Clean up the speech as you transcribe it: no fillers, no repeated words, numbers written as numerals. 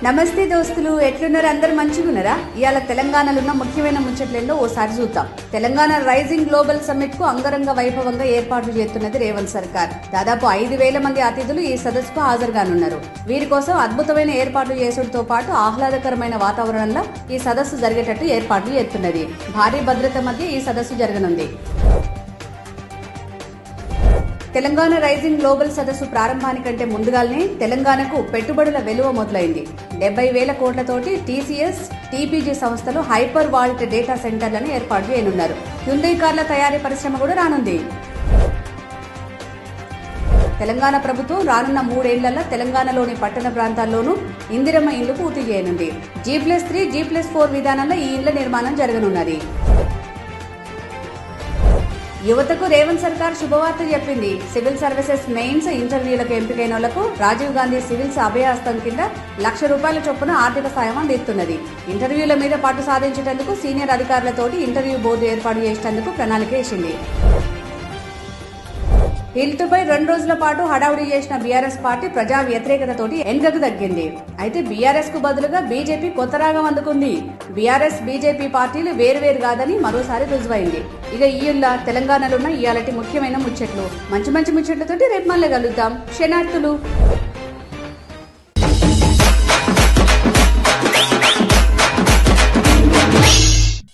నమస్తే దోస్తులు, ఎట్లున్నారు? అందరు మంచిగున్నారా? ఇవాళ తెలంగాణలో ఉన్న ముఖ్యమైన ముచ్చట్లేందో ఓసారి చూద్దాం. తెలంగాణ రైజింగ్ గ్లోబల్ సమ్మిట్ కు అంగరంగ వైభవంగా ఏర్పాట్లు చేస్తున్నది రేవంత్ సర్కార్. దాదాపు 5,000 మంది అతిథులు ఈ సదస్సుకు హాజరుగానున్నారు. వీరి కోసం అద్భుతమైన ఏర్పాట్లు చేసుడితో పాటు ఆహ్లాదకరమైన వాతావరణంలో ఈ సదస్సు జరిగేటట్టు ఏర్పాట్లు చేస్తున్నది. భారీ భద్రత మధ్య ఈ సదస్సు జరగనుంది. తెలంగాణ రైజింగ్ గ్లోబల్ సదస్సు ప్రారంభానికంటే ముందుగానే తెలంగాణకు పెట్టుబడుల వెలువ మొదలైంది. 70,000 కోట్లతోటి టీసీఎస్, టీపీజీ సంస్థలు హైపర్ వాల్ట్ డేటా సెంటర్లను ఏర్పాటు చేయనున్నారు. హ్యుండై కార్ల తయారీ పరిశ్రమ కూడా రానుంది. తెలంగాణ ప్రభుత్వం రానున్న 3 ఏళ్లలో తెలంగాణలోని పట్టణ ప్రాంతాల్లోనూ ఇందిరమ్మ ఇళ్లు పూర్తి చేయనుంది. G+3, G+4 విధానంలో ఈ ఇళ్ల నిర్మాణం జరగనున్నది. యువతకు రేవంత్ సర్కార్ శుభవార్త చెప్పింది. సివిల్ సర్వీసెస్ మెయిన్స్ ఇంటర్వ్యూలకు ఎంపికైన వాళ్లకు రాజీవ్ గాంధీ సివిల్స్ అభయహస్తం కింద ₹1,00,000 చొప్పున ఆర్థిక సాయం అందిస్తున్నది. ఇంటర్వ్యూల మీద పట్టు సాధించేందుకు సీనియర్ అధికారులతోటి ఇంటర్వ్యూ బోర్డు ఏర్పాటు చేసేందుకు ప్రణాళిక వేసింది. హిల్టుపై 2 రోజుల పాటు హడావుడి చేసిన బీఆర్ఎస్ పార్టీ ప్రజా వ్యతిరేకతతోటి వెనుకకు తగ్గింది. అయితే బీఆర్ఎస్ కు బదులుగా బీజేపీ కొత్త రాగం అందుకుంది. బీఆర్ఎస్, బీజేపీ పార్టీలు వేరువేరు కాదని మరోసారి రుజువైంది. ఇక ఈయుల్లా తెలంగాణలో ఉన్న ఇయాలటి ముఖ్యమైన ముచ్చట్లు. మంచి ముచ్చట్లతోటి రేపు మళ్ళీ కలుద్దాం. శనార్థులు.